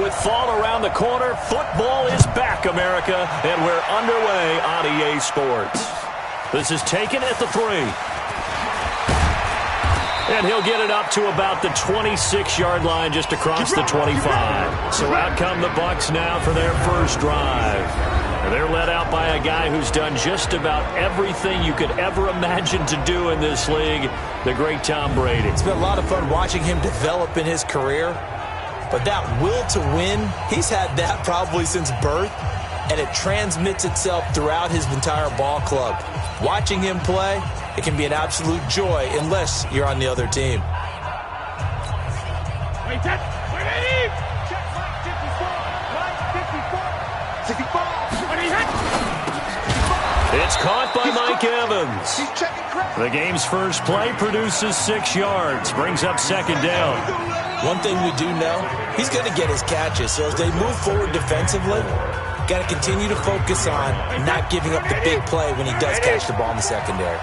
With fall around the corner, football is back, America, and we're underway on EA Sports. This is taken at the 3. And he'll get it up to about the 26-yard line just across the 25. So out come the Bucs now for their first drive. And they're led out by a guy who's done just about everything you could ever imagine to do in this league, the great Tom Brady. It's been a lot of fun watching him develop in his career. But that will to win, he's had that probably since birth, and it transmits itself throughout his entire ball club. Watching him play, it can be an absolute joy unless you're on the other team. It's caught by Mike Evans. The game's first play produces 6 yards, brings up second down. One thing we do know, he's going to get his catches. So as they move forward defensively, got to continue to focus on not giving up the big play when he does catch the ball in the secondary.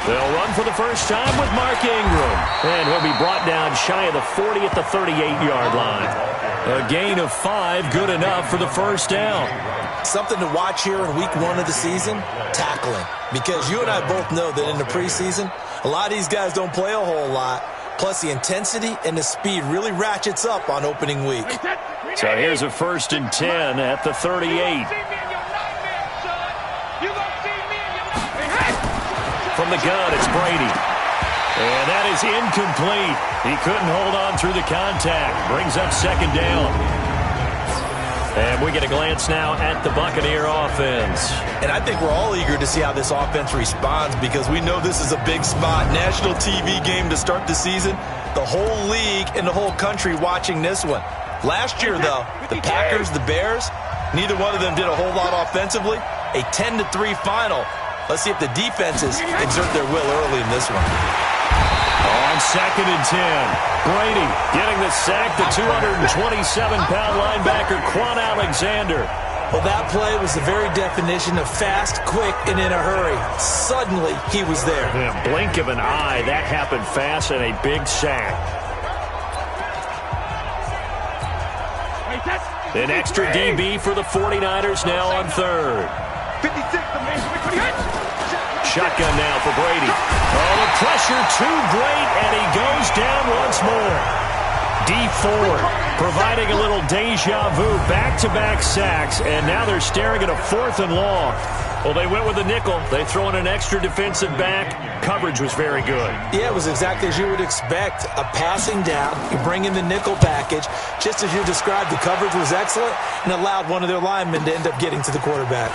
They'll run for the first time with Mark Ingram. And he'll be brought down shy of the 40 at the 38-yard line. A gain of 5, good enough for the first down. Something to watch here in week 1 of the season, tackling. Because you and I both know that in the preseason, a lot of these guys don't play a whole lot. Plus, the intensity and the speed really ratchets up on opening week. So here's a 1st and 10 at the 38. From the gun, it's Brady. And that is incomplete. He couldn't hold on through the contact. Brings up second down. And we get a glance now at the Buccaneer offense. And I think we're all eager to see how this offense responds because we know this is a big spot. National TV game to start the season. The whole league and the whole country watching this one. Last year, though, the Packers, the Bears, neither one of them did a whole lot offensively. A 10-3 final. Let's see if the defenses exert their will early in this one. On 2nd and 10, Brady getting the sack, the 227-pound linebacker, Quan Alexander. Well, that play was the very definition of fast, quick, and in a hurry. Suddenly, he was there. In a blink of an eye, that happened fast and a big sack. An extra DB for the 49ers now on 3rd. Shotgun now for Brady. Oh, the pressure too great, and he goes down once more. Dee Ford providing a little deja vu, back-to-back sacks, and now they're staring at a 4th and long. Well, they went with a nickel. They throw in an extra defensive back. Coverage was very good. Yeah, it was exactly as you would expect. A passing down, you bring in the nickel package. Just as you described, the coverage was excellent and allowed one of their linemen to end up getting to the quarterback.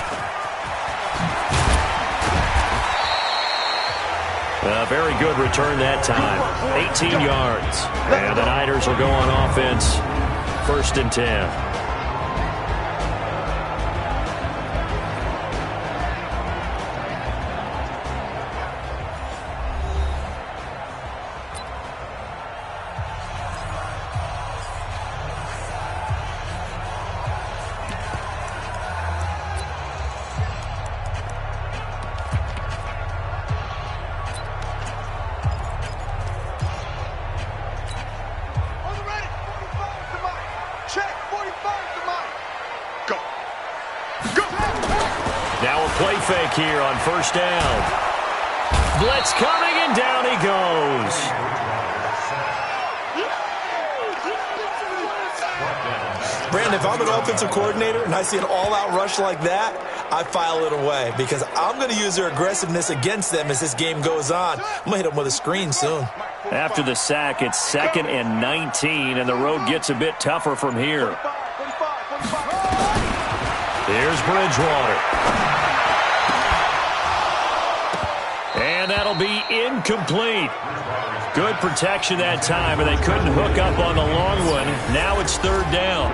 A very good return that time. 18 yards. And the Niners will go on offense. 1st and 10. Play fake here on 1st down. Blitz coming, and down he goes. Brandon, if I'm an offensive coordinator and I see an all-out rush like that, I file it away because I'm going to use their aggressiveness against them as this game goes on. I'm going to hit them with a screen soon. After the sack, it's 2nd and 19, and the road gets a bit tougher from here. Here's Bridgewater. And that'll be incomplete. Good protection that time, and they couldn't hook up on the long one. Now it's 3rd down.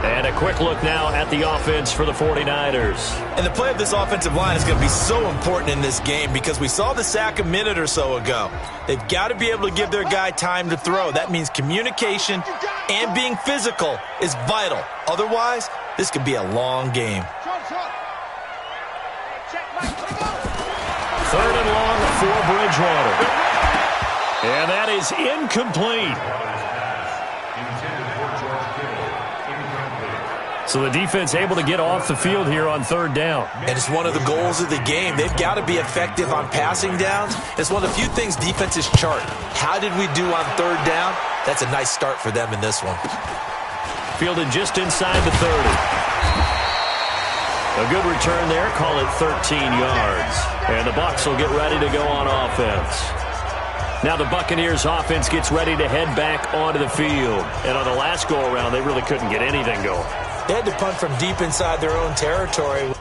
And a quick look now at the offense for the 49ers. And the play of this offensive line is going to be so important in this game because we saw the sack a minute or so ago. They've got to be able to give their guy time to throw. That means communication and being physical is vital. Otherwise, this could be a long game. 3rd and long for Bridgewater. And that is incomplete. So the defense able to get off the field here on third down. And it's one of the goals of the game. They've got to be effective on passing downs. It's one of the few things defenses chart. How did we do on third down? That's a nice start for them in this one. Fielded just inside the 30. A good return there. Call it 13 yards. And the Bucs will get ready to go on offense. Now the Buccaneers offense gets ready to head back onto the field. And on the last go-around, they really couldn't get anything going. They had to punt from deep inside their own territory.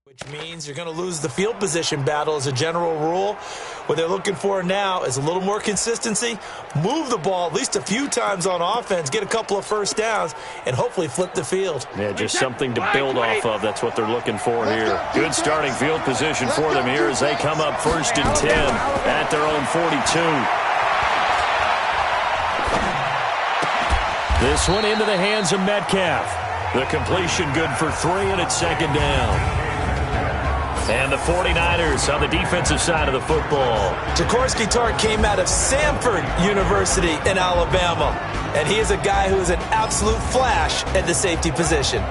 Which means you're going to lose the field position battle as a general rule. What they're looking for now is a little more consistency, move the ball at least a few times on offense, get a couple of first downs, and hopefully flip the field. Yeah, just something to build off of. That's what they're looking for here. Good starting field position for them here as they come up 1st and 10 at their own 42. This one into the hands of Metcalf. The completion good for 3, and it's 2nd down. And the 49ers on the defensive side of the football. Jaworski Tartt came out of Samford University in Alabama. And he is a guy who is an absolute flash at the safety position.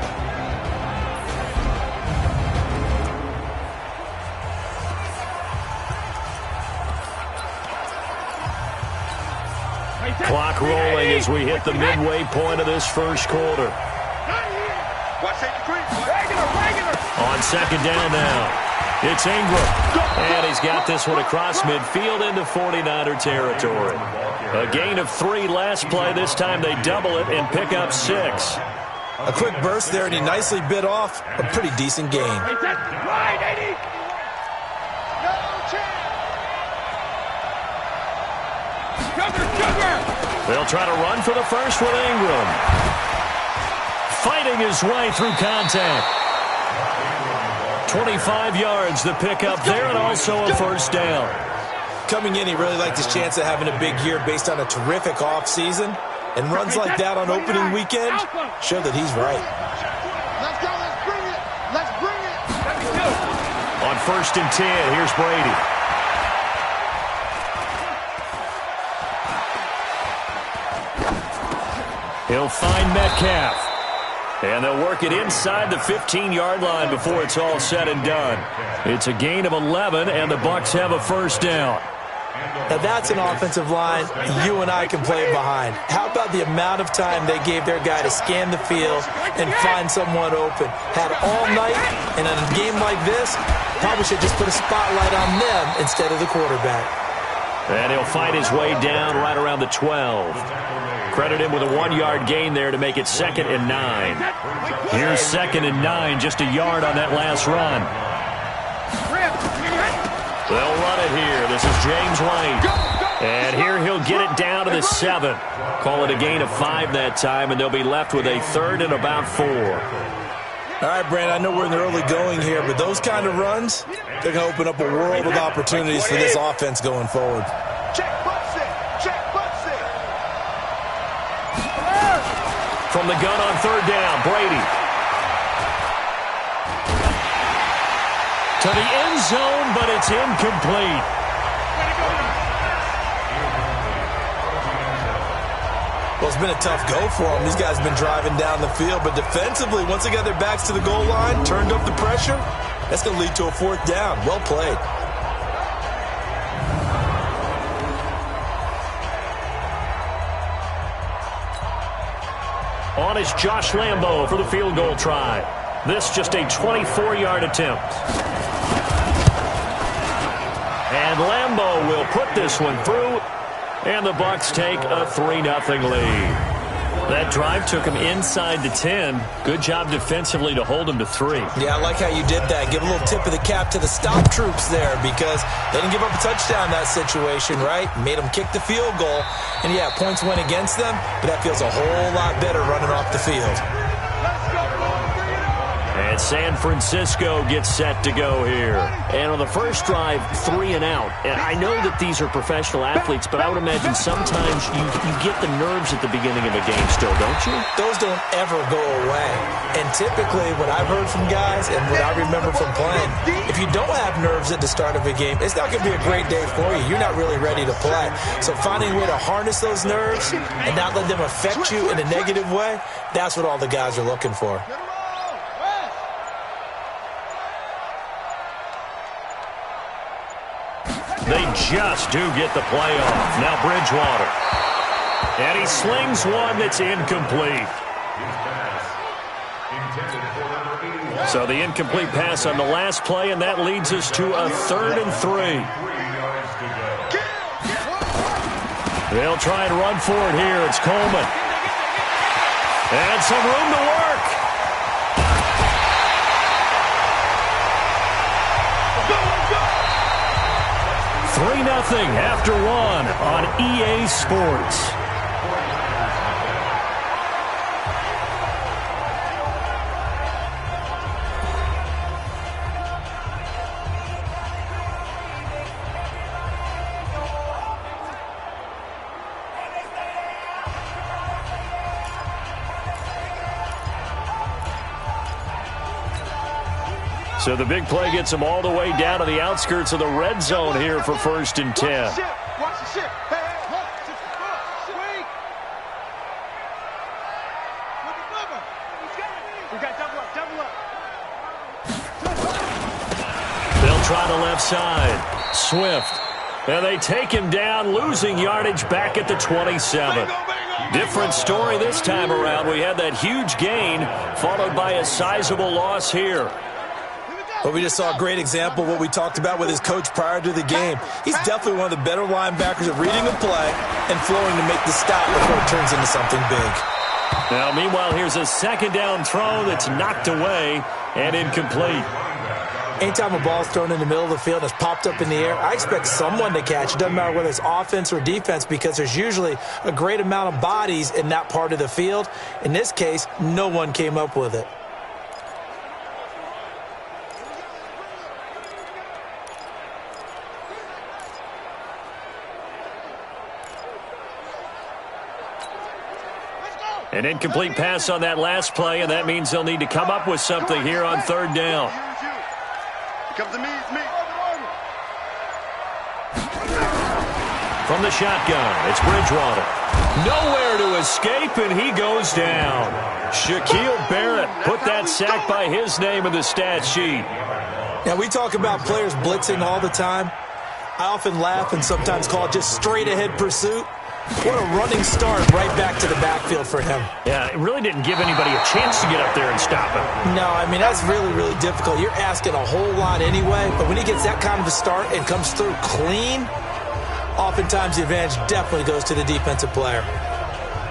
Clock rolling as we hit the midway point of this first quarter. On 2nd down now. It's Ingram. And he's got this one across midfield into 49er territory. A gain of 3 last play. This time they double it and pick up 6. A quick burst there, and he nicely bit off a pretty decent gain. They'll try to run for the first with Ingram. Fighting his way through contact. 25 yards the pickup there, and also a 1st down. Coming in, he really liked his chance of having a big year based on a terrific offseason. And runs like that on opening weekend show that he's right. Let's go. Let's bring it. Let's bring it. On 1st and 10, here's Brady. He'll find Metcalf. And they'll work it inside the 15-yard line before it's all said and done. It's a gain of 11, and the Bucs have a 1st down. Now that's an offensive line you and I can play behind. How about the amount of time they gave their guy to scan the field and find someone open? Had all night, and in a game like this, probably should just put a spotlight on them instead of the quarterback. And he'll fight his way down right around the 12. Credit him with a 1-yard gain there to make it 2nd and 9. Here's 2nd and 9, just a yard on that last run. They'll run it here. This is James White. And here he'll get it down to the 7. Call it a gain of 5 that time, and they'll be left with a 3rd and about 4. All right, Brandon, I know we're in the early going here, but those kind of runs, they're going to open up a world of opportunities for this offense going forward. From the gun on 3rd down, Brady. To the end zone, but it's incomplete. Well, it's been a tough go for them. These guys have been driving down the field, but defensively, once they got their backs to the goal line, turned up the pressure, that's going to lead to a 4th down. Well played. On is Josh Lambo for the field goal try. This just a 24-yard attempt. And Lambo will put this one through, and the Bucs take a 3-0 lead. That drive took him inside the 10. Good job defensively to hold him to 3. Yeah, I like how you did that. Give a little tip of the cap to the stop troops there because they didn't give up a touchdown in that situation, right? Made them kick the field goal. And, yeah, points went against them, but that feels a whole lot better running off the field. And San Francisco gets set to go here. And on the first drive, 3 and out. And I know that these are professional athletes, but I would imagine sometimes you get the nerves at the beginning of a game still, don't you? Those don't ever go away. And typically what I've heard from guys and what I remember from playing, if you don't have nerves at the start of a game, it's not going to be a great day for you. You're not really ready to play. So finding a way to harness those nerves and not let them affect you in a negative way, that's what all the guys are looking for. They just do get the play off. Now Bridgewater. And he slings one that's incomplete. So the incomplete pass on the last play, and that leads us to a 3rd and 3. They'll try and run for it here. It's Coleman. And some room to work. 3-0 after 1 on EA Sports. So the big play gets them all the way down to the outskirts of the red zone here for 1st and 10. Watch the ship. They'll try the left side. Swift. And they take him down, losing yardage back at the 27. Different story this time around. We had that huge gain, followed by a sizable loss here. But we just saw a great example of what we talked about with his coach prior to the game. He's definitely one of the better linebackers at reading the play and flowing to make the stop before it turns into something big. Now, meanwhile, here's a 2nd down throw that's knocked away and incomplete. Anytime a ball's thrown in the middle of the field and it's popped up in the air, I expect someone to catch it. Doesn't matter whether it's offense or defense because there's usually a great amount of bodies in that part of the field. In this case, no one came up with it. An incomplete pass on that last play, and that means they'll need to come up with something here on 3rd down. Come to me, it's me. From the shotgun, it's Bridgewater. Nowhere to escape, and he goes down. Shaquille Barrett put that sack by his name in the stat sheet. Now, we talk about players blitzing all the time. I often laugh and sometimes call it just straight-ahead pursuit. What a running start right back to the backfield for him. Yeah, it really didn't give anybody a chance to get up there and stop him. No, I mean, that's really, really difficult. You're asking a whole lot anyway, but when he gets that kind of a start and comes through clean, oftentimes the advantage definitely goes to the defensive player.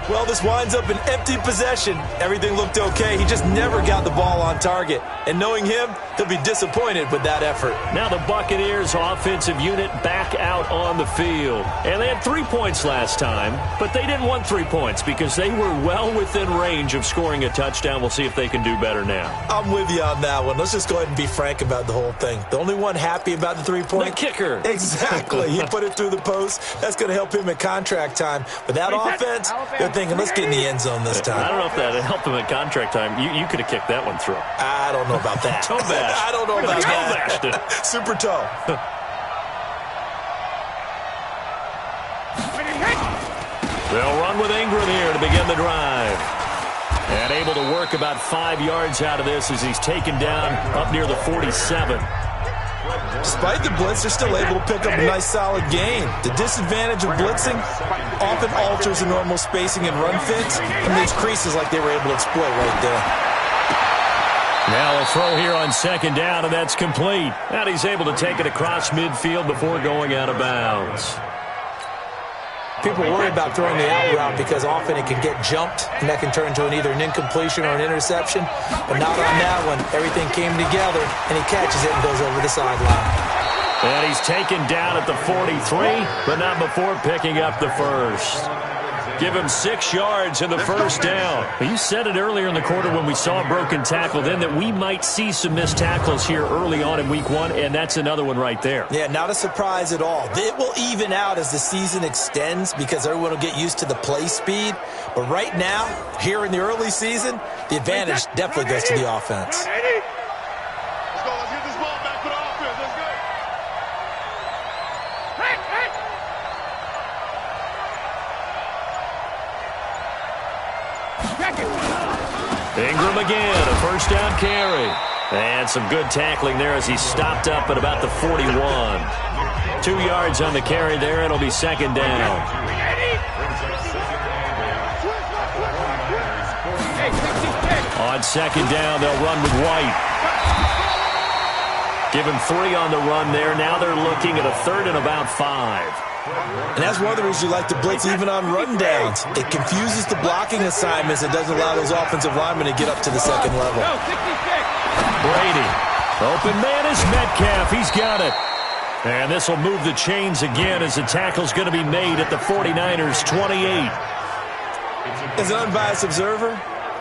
Well, this winds up an empty possession. Everything looked okay. He just never got the ball on target. And knowing him, he'll be disappointed with that effort. Now the Buccaneers offensive unit back out on the field. And they had 3 points last time, but they didn't want 3 points because they were well within range of scoring a touchdown. We'll see if they can do better now. I'm with you on that one. Let's just go ahead and be frank about the whole thing. The only one happy about the 3-point? The kicker. Exactly. He put it through the post. That's going to help him at contract time. But that offense, they're thinking, let's get in the end zone this time. I don't know if that helped him at contract time. You could have kicked that one through. I don't know about that. Toe bash. I don't know about that. Toe Super toe. They'll run with Ingram here to begin the drive. And able to work about 5 yards out of this as he's taken down up near the 47. Despite the blitz, they're still able to pick up a nice solid gain. The disadvantage of blitzing often alters the normal spacing and run fits and leaves creases like they were able to exploit right there. Now a throw here on 2nd down, and that's complete. And he's able to take it across midfield before going out of bounds. People worry about throwing the out route because often it can get jumped, and that can turn into either an incompletion or an interception. But not on that one. Everything came together, and he catches it and goes over the sideline. And he's taken down at the 43, but not before picking up the first. Give him 6 yards in the first down. You said it earlier in the quarter when we saw a broken tackle then that we might see some missed tackles here early on in week 1, and that's another one right there. Yeah, not a surprise at all. It will even out as the season extends because everyone will get used to the play speed. But right now, here in the early season, the advantage definitely goes to the offense. Ingram again, a first down carry. And some good tackling there as he stopped up at about the 41. 2 yards on the carry there. It'll be second down. On second down, they'll run with White. Give him 3 on the run there. Now they're looking at a third and about 5. And that's one of the reasons you like to blitz even on rundowns. It confuses the blocking assignments and doesn't allow those offensive linemen to get up to the second level. Brady. Open man is Metcalf. He's got it. And this will move the chains again as the tackle's going to be made at the 49ers' 28. As an unbiased observer,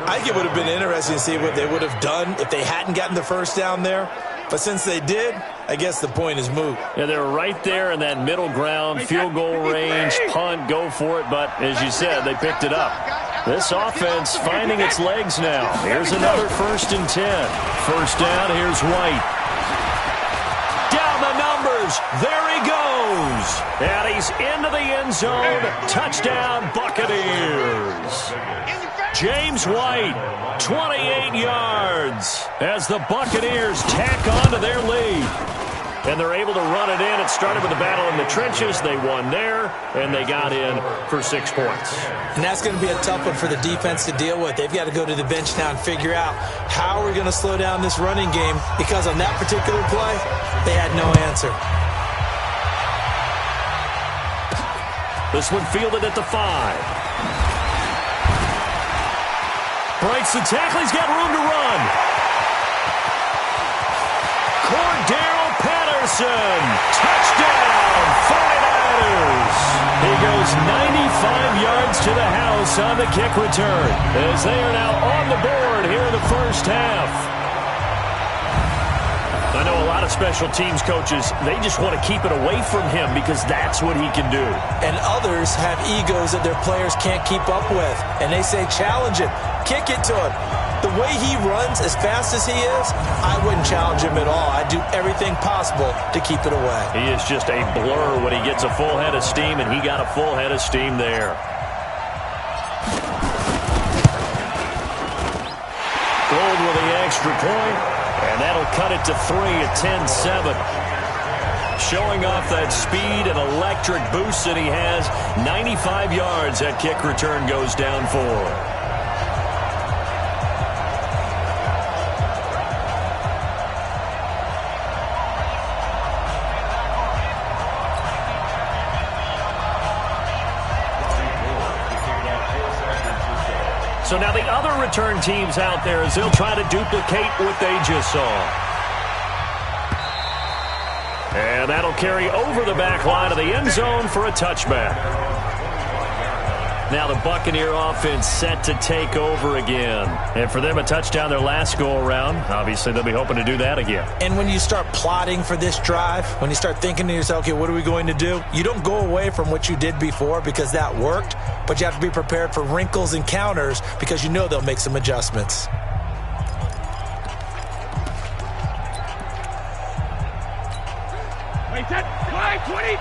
I think it would have been interesting to see what they would have done if they hadn't gotten the first down there. But since they did, I guess the point is moot. Yeah, they're right there in that middle ground, field goal range, punt, go for it. But as you said, they picked it up. This offense finding its legs now. Here's another 1st and 10. First down, here's White. Down the numbers. There he goes. And he's into the end zone. Touchdown, Buccaneers. James White, 28 yards as the Buccaneers tack on to their lead. And they're able to run it in. It started with a battle in the trenches. They won there, and they got in for 6 points. And that's going to be a tough one for the defense to deal with. They've got to go to the bench now and figure out how we're going to slow down this running game because on that particular play, they had no answer. This one fielded at the 5. Breaks the tackle. He's got room to run. Cordero Patterson. Touchdown, 49ers. He goes 95 yards to the house on the kick return as they are now on the board here in the first half. I know a lot of special teams coaches, they just want to keep it away from him because that's what he can do. And others have egos that their players can't keep up with. And they say, challenge him, kick it to him. The way he runs as fast as he is, I wouldn't challenge him at all. I'd do everything possible to keep it away. He is just a blur when he gets a full head of steam, and he got a full head of steam there. Gold with the extra point. And that'll cut it to 3 at 10-7. Showing off that speed and electric boost that he has. 95 yards that kick return goes down for. So now the other return teams out there as they'll try to duplicate what they just saw. And that'll carry over the back line of the end zone for a touchback. Now the Buccaneer offense set to take over again. And for them, a touchdown their last go-around. Obviously, they'll be hoping to do that again. And when you start plotting for this drive, when you start thinking to yourself, okay, what are we going to do? You don't go away from what you did before because that worked, but you have to be prepared for wrinkles and counters because you know they'll make some adjustments. Wait, that 20.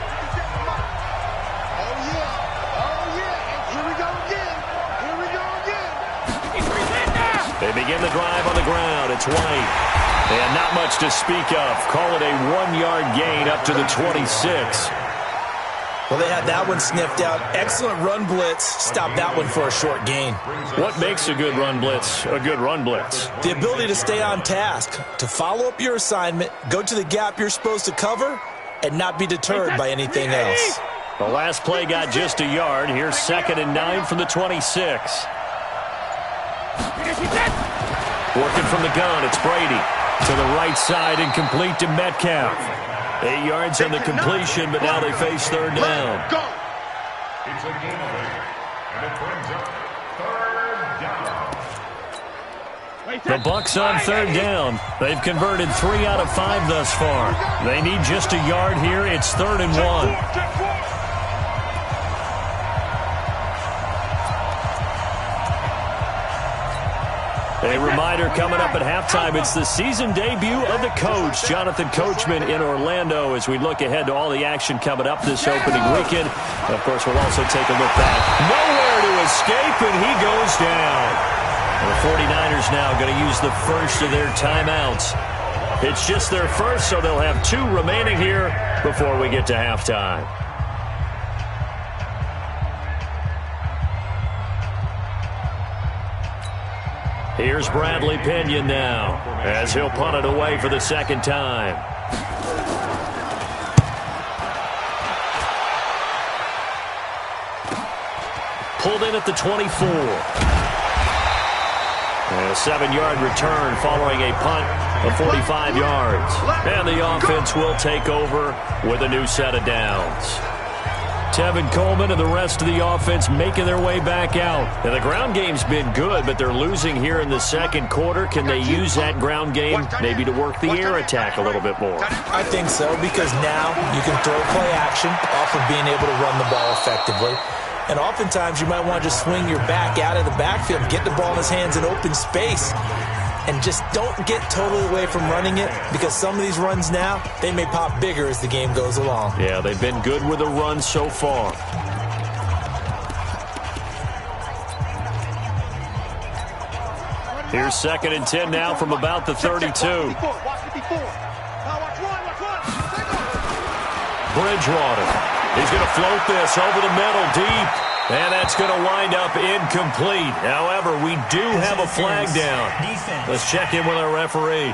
They begin the drive on the ground. It's White. And not much to speak of. Call it a 1-yard gain up to the 26. Well, they had that one sniffed out. Excellent run blitz. Stop that one for a short gain. What makes a good run blitz a good run blitz? The ability to stay on task, to follow up your assignment, go to the gap you're supposed to cover, and not be deterred by anything else. The last play got just a yard. Here's 2nd and 9 from the 26. Working from the gun, it's Brady. To the right side and complete to Metcalf. 8 yards on the completion, but now they face 3rd down. It's a game and it brings up 3rd down. The Bucs on 3rd down. They've converted 3 out of 5 thus far. They need just a yard here. It's 3rd and 1. A reminder coming up at halftime, it's the season debut of the coach, Jonathan Coachman, in Orlando, as we look ahead to all the action coming up this opening weekend. And of course, we'll also take a look back. Nowhere to escape, and he goes down. And the 49ers now going to use the first of their timeouts. It's just their first, so they'll have 2 remaining here before we get to halftime. Here's Bradley Pinion now, as he'll punt it away for the 2nd time. Pulled in at the 24. And a 7-yard return following a punt of 45 yards. And the offense will take over with a new set of downs. Tevin Coleman and the rest of the offense making their way back out. And the ground game's been good, but they're losing here in the 2nd quarter. Can they use that ground game maybe to work the air attack a little bit more? I think so, because now you can throw play action off of being able to run the ball effectively. And oftentimes you might want to just swing your back out of the backfield, get the ball in his hands in open space, and just don't get totally away from running it, because some of these runs now, they may pop bigger as the game goes along. Yeah, they've been good with the run so far. Here's 2nd and 10 now from about the 32. Bridgewater. He's going to float this over the middle deep. And that's going to wind up incomplete. However, we do have a flag down. Let's check in with our referee.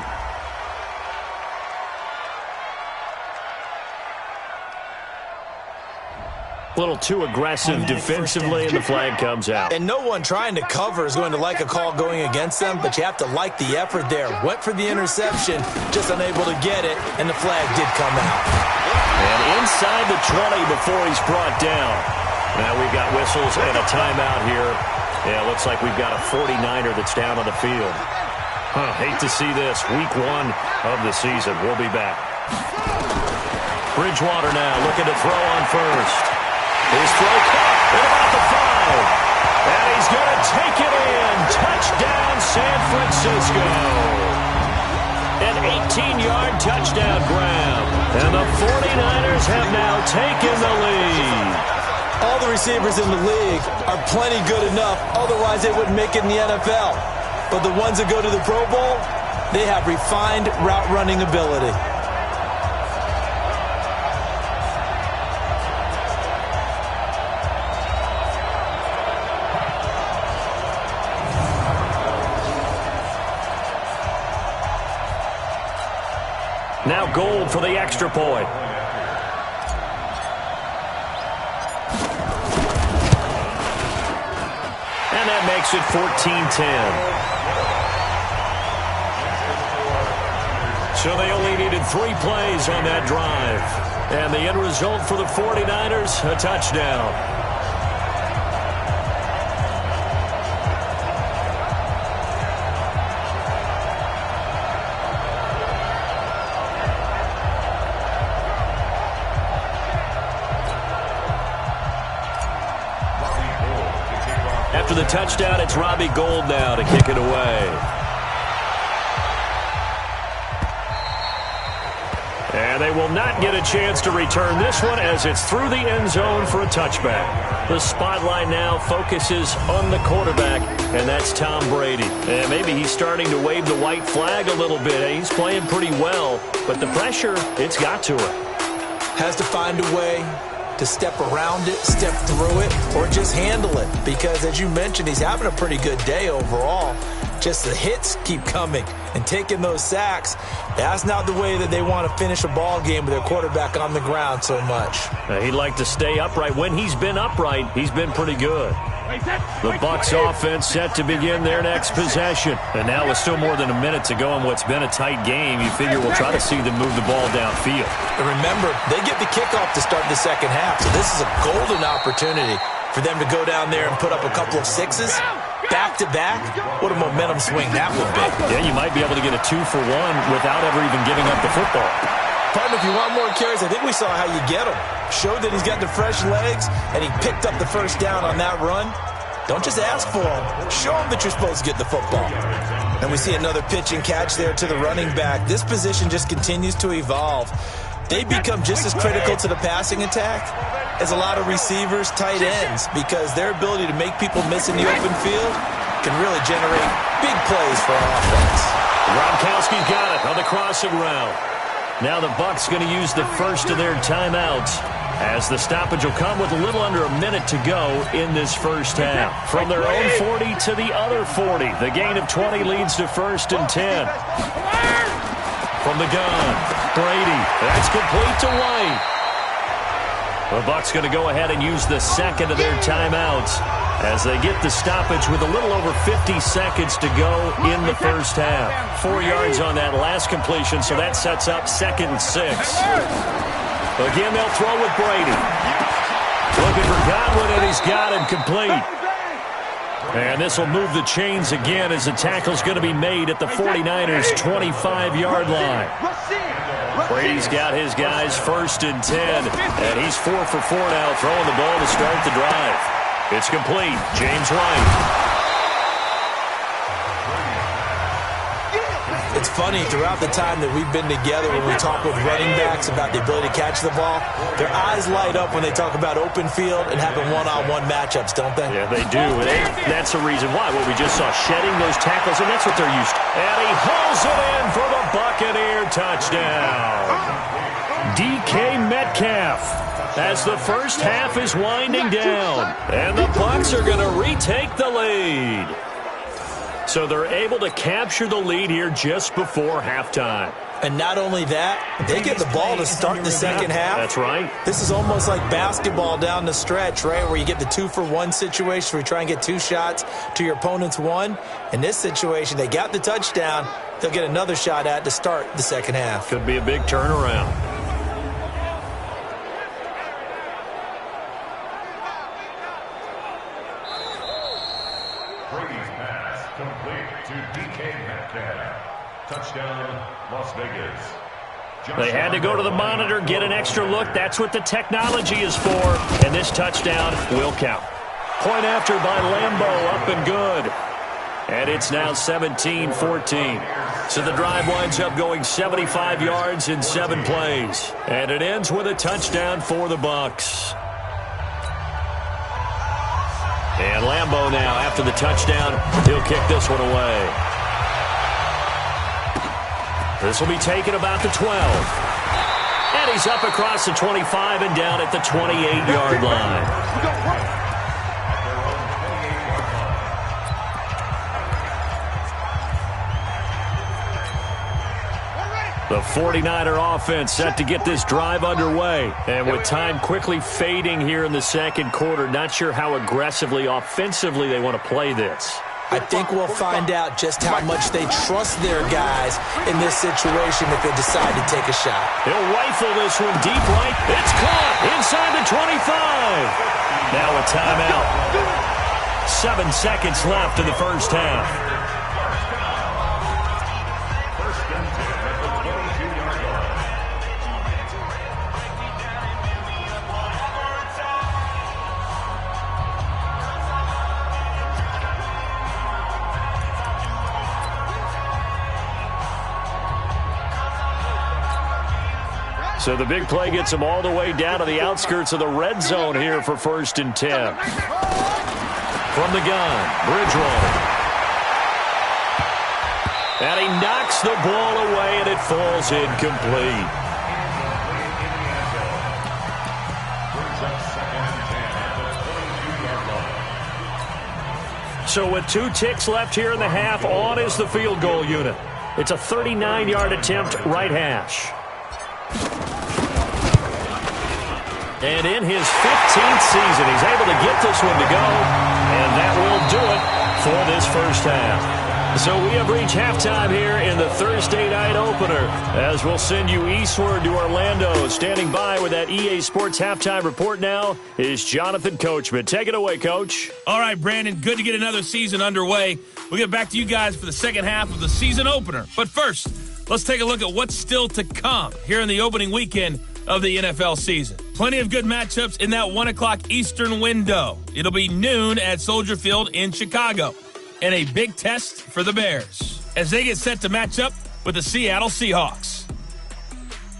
A little too aggressive defensively, and the flag comes out. And no one trying to cover is going to like a call going against them, but you have to like the effort there. Went for the interception, just unable to get it, and the flag did come out. And inside the 20 before he's brought down. Now we've got whistles and a timeout here. Yeah, it looks like we've got a 49er that's down on the field. Hate to see this. Week 1 of the season. We'll be back. Bridgewater now looking to throw on first. His throw caught at about the 5. And he's going to take it in. Touchdown, San Francisco. An 18-yard touchdown grab. And the 49ers have now taken the lead. All the receivers in the league are plenty good enough. Otherwise, they wouldn't make it in the NFL. But the ones that go to the Pro Bowl, they have refined route running ability. Now Gold for the extra point. And that makes it 14-10. So they only needed 3 plays on that drive. And the end result for the 49ers, a touchdown. After the touchdown, it's Robbie Gould now to kick it away. And they will not get a chance to return this one as it's through the end zone for a touchback. The spotlight now focuses on the quarterback, and that's Tom Brady. And maybe he's starting to wave the white flag a little bit. He's playing pretty well, but the pressure, it's got to him. Has to find a way to step around it, step through it, or just handle it. Because, as you mentioned, he's having a pretty good day overall. just the hits keep coming and taking those sacks. That's not the way that they want to finish a ball game with their quarterback on the ground so much. He'd like to stay upright. When he's been upright, he's been pretty good. The Bucs offense set to begin their next possession. And now with still more than a minute to go in what's been a tight game, you figure we'll try to see them move the ball downfield. And remember, they get the kickoff to start the second half, so this is a golden opportunity for them to go down there and put up a couple of sixes back-to-back. What a momentum swing that would be. Yeah, you might be able to get a 2-for-1 without ever even giving up the football. Partner, if you want more carries, I think we saw how you get him. Showed that he's got the fresh legs, and he picked up the first down on that run. Don't just ask for him. Show him that you're supposed to get the football. And we see another pitch and catch there to the running back. This position just continues to evolve. They become just as critical to the passing attack as a lot of receivers, tight ends, because their ability to make people miss in the open field can really generate big plays for our offense. Gronkowski's got it on the crossing route. Now the Bucs going to use the first of their timeouts, as the stoppage will come with a little under a minute to go in this first half. From their own 40 to the other 40, the gain of 20 leads to 1st and 10. From the gun, Brady. That's complete to White. The Bucs going to go ahead and use the second of their timeouts as they get the stoppage with a little over 50 seconds to go in the first half. 4 yards on that last completion, so that sets up 2nd and 6. Again, they'll throw with Brady. Looking for Godwin, and he's got him complete. And this will move the chains again as the tackle's going to be made at the 49ers' 25-yard line. Brady's got his guys 1st and 10, and he's 4 for 4 now, throwing the ball to start the drive. It's complete. James White. It's funny, throughout the time that we've been together, when we talk with running backs about the ability to catch the ball, their eyes light up when they talk about open field and having one-on-one matchups, don't they? Yeah, they do. And that's the reason why. Well, we just saw shedding those tackles, and that's what they're used to. And he hauls it in for the Buccaneer touchdown. DK Metcalf, as the first half is winding down. And the Bucs are going to retake the lead. So they're able to capture the lead here just before halftime. And not only that, they get the ball to start the second half. That's right. This is almost like basketball down the stretch, right, where you get the 2-for-1 situation where you try and get 2 shots to your opponent's 1. In this situation, they got the touchdown. They'll get another shot at to start the second half. Could be a big turnaround. Touchdown, Las Vegas. They had to go to the monitor, get an extra look. That's what the technology is for. And this touchdown will count. Point after by Lambeau, up and good. And it's now 17-14. So the drive winds up going 75 yards in 7 plays. And it ends with a touchdown for the Bucs. And Lambeau now, after the touchdown, he'll kick this one away. This will be taken about the 12. And he's up across the 25 and down at the 28-yard line. The 49er offense set to get this drive underway. And with time quickly fading here in the second quarter, not sure how aggressively, offensively they want to play this. I think we'll find out just how much they trust their guys in this situation if they decide to take a shot. He'll rifle this one deep right. It's caught inside the 25. Now a timeout. 7 seconds left in the first half. So the big play gets them all the way down to the outskirts of the red zone here for 1st and 10. From the gun, Bridgewater. And he knocks the ball away, and it falls incomplete. so with 2 ticks left here in the half, on is the field goal unit. It's a 39-yard attempt, right hash. And in his 15th season, he's able to get this one to go, and that will do it for this first half. So we have reached halftime here in the Thursday night opener, as we'll send you eastward to Orlando. Standing by with that EA Sports halftime report now is Jonathan Coachman. Take it away, Coach. All right, Brandon, good to get another season underway. We'll get back to you guys for the second half of the season opener. But first, let's take a look at what's still to come here in the opening weekend of the NFL season. Plenty of good matchups in that 1 o'clock Eastern window. It'll be noon at Soldier Field in Chicago. And a big test for the Bears as they get set to match up with the Seattle Seahawks.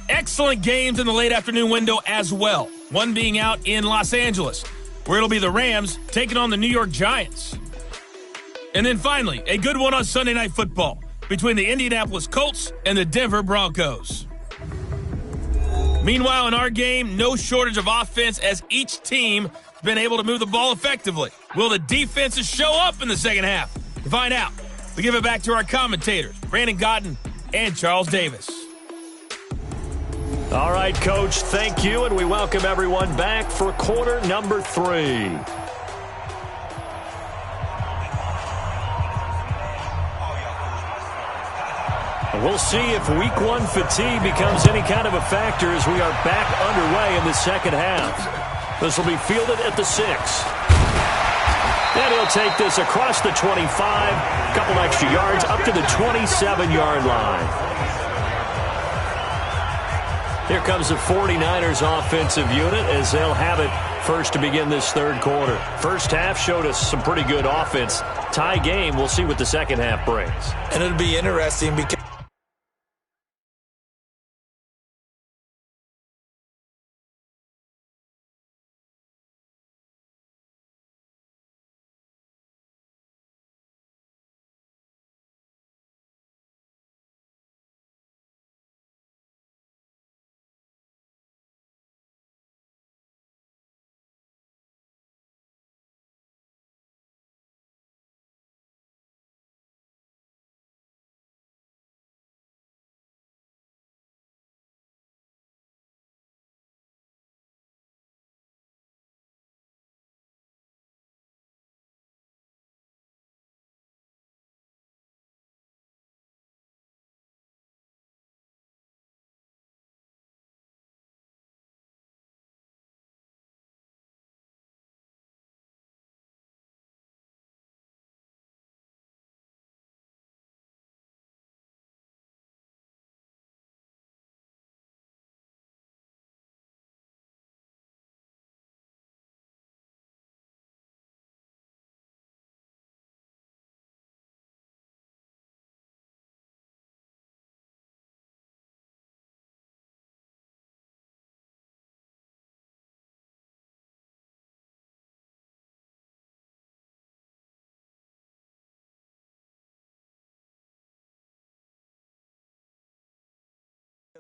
Excellent games in the late afternoon window as well. One being out in Los Angeles, where it'll be the Rams taking on the New York Giants. And then finally, a good one on Sunday Night Football between the Indianapolis Colts and the Denver Broncos. Meanwhile, in our game, no shortage of offense as each team has been able to move the ball effectively. Will the defenses show up in the second half? To find out, we give it back to our commentators, Brandon Gotten and Charles Davis. All right, Coach, thank you, and we welcome everyone back for quarter number 3. We'll see if week 1 fatigue becomes any kind of a factor as we are back underway in the second half. This will be fielded at the 6. And he'll take this across the 25, a couple extra yards up to the 27-yard line. Here comes the 49ers offensive unit as they'll have it first to begin this third quarter. First half showed us some pretty good offense. Tie game, we'll see what the second half brings. And it'll be interesting because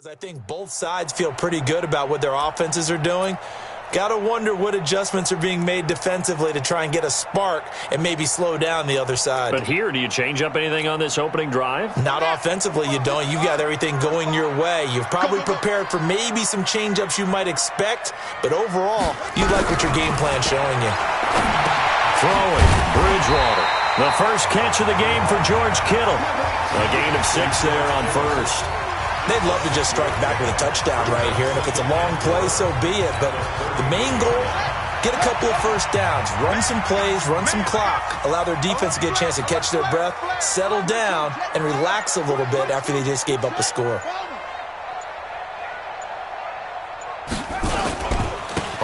I think both sides feel pretty good about what their offenses are doing. Got to wonder what adjustments are being made defensively to try and get a spark and maybe slow down the other side. But here, do you change up anything on this opening drive? Not offensively, you don't. You got everything going your way. You've probably prepared for maybe some change-ups you might expect, but overall, you like what your game plan's showing you. Throwing, Bridgewater. The first catch of the game for George Kittle. A gain of 6 there on first. They'd love to just strike back with a touchdown right here, and if it's a long play, so be it. But the main goal, get a couple of first downs, run some plays, run some clock, allow their defense to get a chance to catch their breath, settle down, and relax a little bit after they just gave up a score.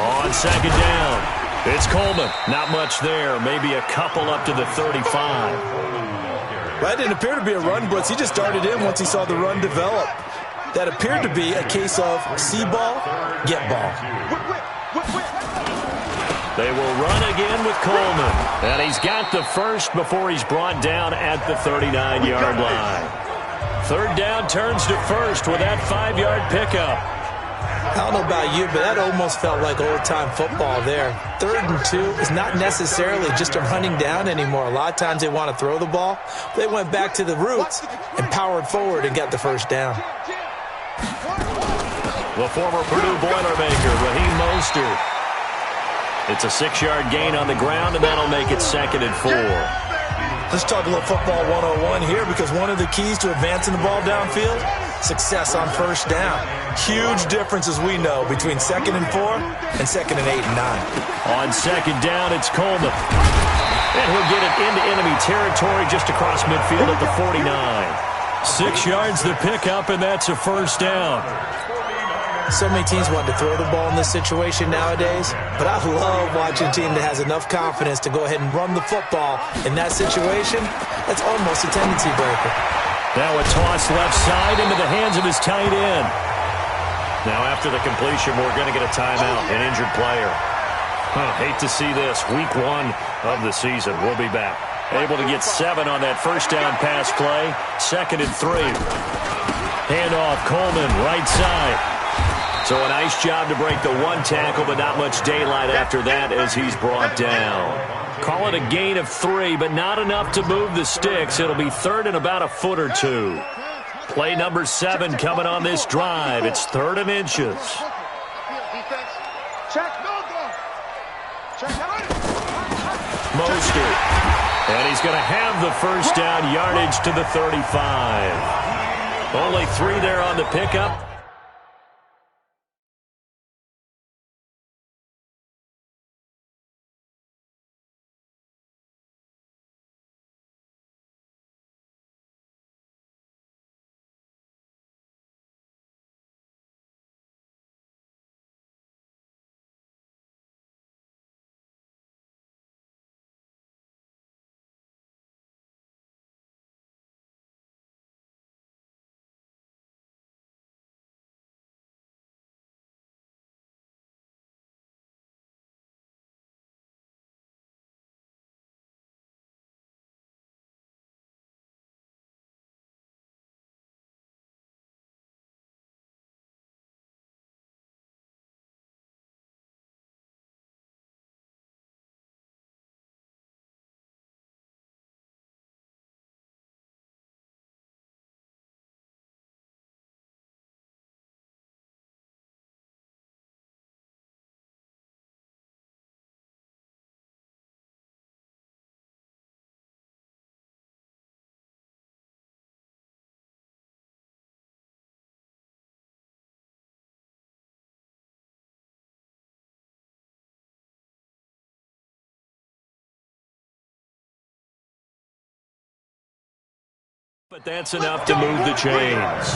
On second down, it's Coleman. Not much there, maybe a couple up to the 35. That didn't appear to be a run blitz. He just darted in once he saw the run develop. That appeared to be a case of see ball, get ball. They will run again with Coleman. And he's got the first before he's brought down at the 39-yard line. Third down turns to first with that 5-yard pickup. I don't know about you, but that almost felt like old-time football there. 3rd and 2 is not necessarily just a running down anymore. A lot of times they want to throw the ball. They went back to the roots and powered forward and got the first down. The former Purdue Boilermaker, Raheem Mostert. It's a 6-yard gain on the ground, and that'll make it 2nd and 4. Let's talk a little football 101 here, because one of the keys to advancing the ball downfield, success on first down. Huge difference, as we know, between 2nd and 4 and 2nd and 8 and 9. On 2nd down, it's Coleman. And he'll get it into enemy territory just across midfield at the 49. 6 yards the pickup, and that's a first down. So many teams want to throw the ball in this situation nowadays, but I love watching a team that has enough confidence to go ahead and run the football in that situation. That's almost a tendency breaker. Now a toss left side into the hands of his tight end. Now after the completion, we're going to get a timeout, an injured player. Hate to see this. Week 1 of the season. We'll be back. Able to get 7 on that first down pass play. 2nd and 3. Handoff, Coleman, right side. So a nice job to break the 1 tackle, but not much daylight after that as he's brought down. Call it a gain of 3, but not enough to move the sticks. It'll be 3rd and about a foot or 2. Play number 7 coming on this drive. It's 3rd and inches. Mostert. And he's going to have the first down, yardage to the 35. Only 3 there on the pickup. But that's enough to move the chains.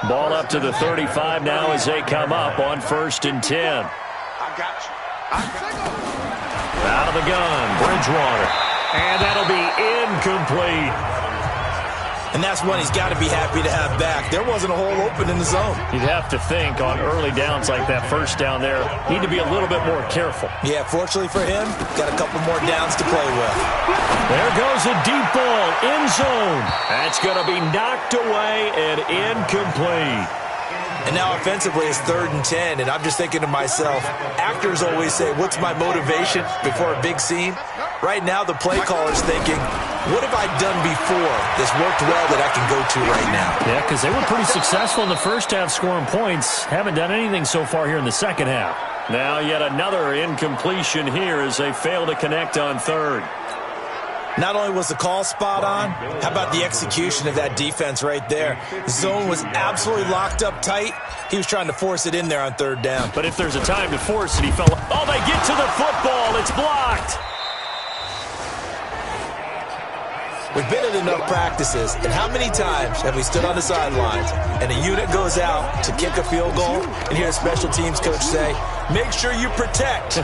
Ball up to the 35 now as they come up on 1st and 10. Out of the gun, Bridgewater. And that'll be incomplete. And that's one he's got to be happy to have back. There wasn't a hole open in the zone. You'd have to think on early downs like that first down there, need to be a little bit more careful. Yeah, fortunately for him, got a couple more downs to play with. There goes a deep ball, end zone. That's going to be knocked away and incomplete. And now offensively it's 3rd and 10, and I'm just thinking to myself, actors always say, what's my motivation before a big scene? Right now the play caller's thinking, what have I done before that's worked well that I can go to right now? Yeah, because they were pretty successful in the first half scoring points. Haven't done anything so far here in the second half. Now yet another incompletion here as they fail to connect on 3rd. Not only was the call spot on, how about the execution of that defense right there? The zone was absolutely locked up tight. He was trying to force it in there on 3rd down. But if there's a time to force it, he fell. Oh, they get to the football. It's blocked. We've been at enough practices, and how many times have we stood on the sidelines and a unit goes out to kick a field goal and hear a special teams coach say, make sure you protect.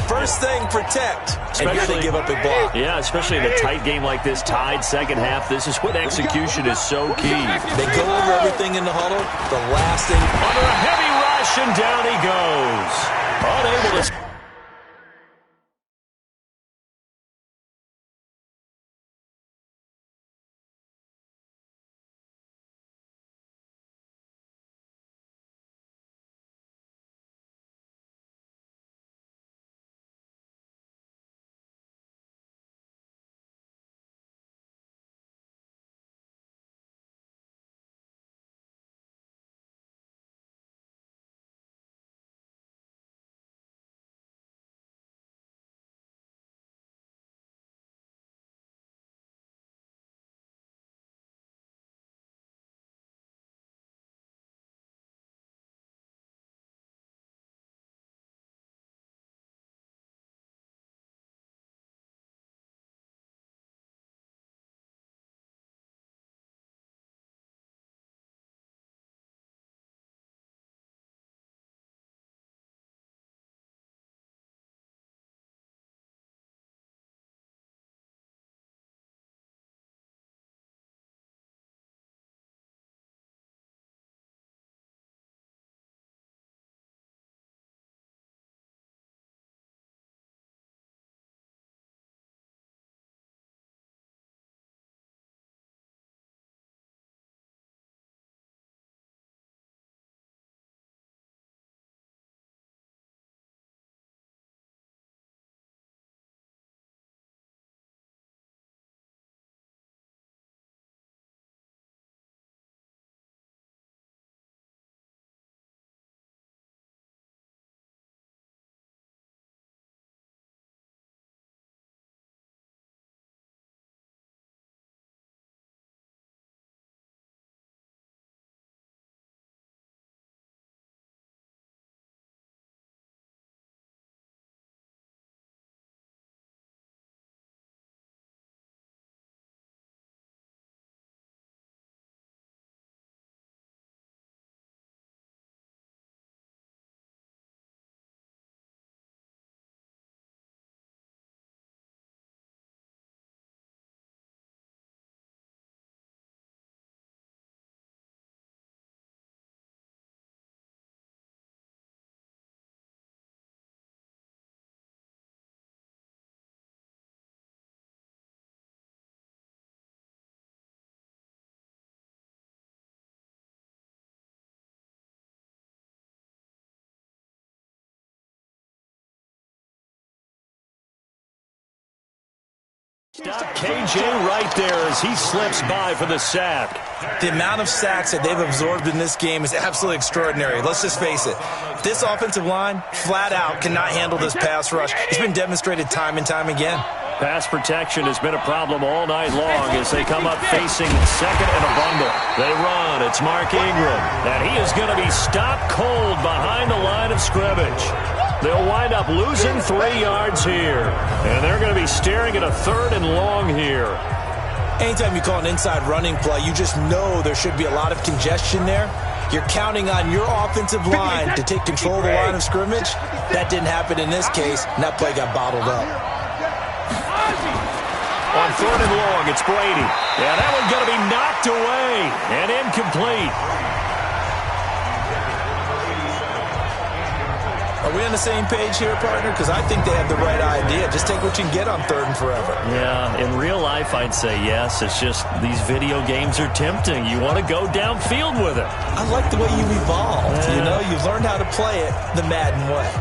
First thing, protect. And here they give up a block. Yeah, especially in a tight game like this, tied second half. This is when execution is so key. They go over everything in the huddle. The last thing. Under a heavy rush, and down he goes. Unable to KJ right there as he slips by for the sack. The amount of sacks that they've absorbed in this game is absolutely extraordinary. Let's just face it. This offensive line, flat out, cannot handle this pass rush. It's been demonstrated time and time again. Pass protection has been a problem all night long as they come up facing second and a bundle. They run. It's Mark Ingram. And he is going to be stopped cold behind the line of scrimmage. They'll wind up losing 3 yards here. And they're going to be staring at a 3rd and long here. Anytime you call an inside running play, you just know there should be a lot of congestion there. You're counting on your offensive line to take control of the line of scrimmage. That didn't happen in this case, and that play got bottled up. On 3rd and long, it's Brady. Yeah, that one's going to be knocked away and incomplete. Are we on the same page here, partner? Because I think they have the right idea. Just take what you can get on 3rd and forever. Yeah, in real life, I'd say yes. It's just these video games are tempting. You want to go downfield with it. I like the way you've evolved. Yeah. You know, you've learned how to play it the Madden way.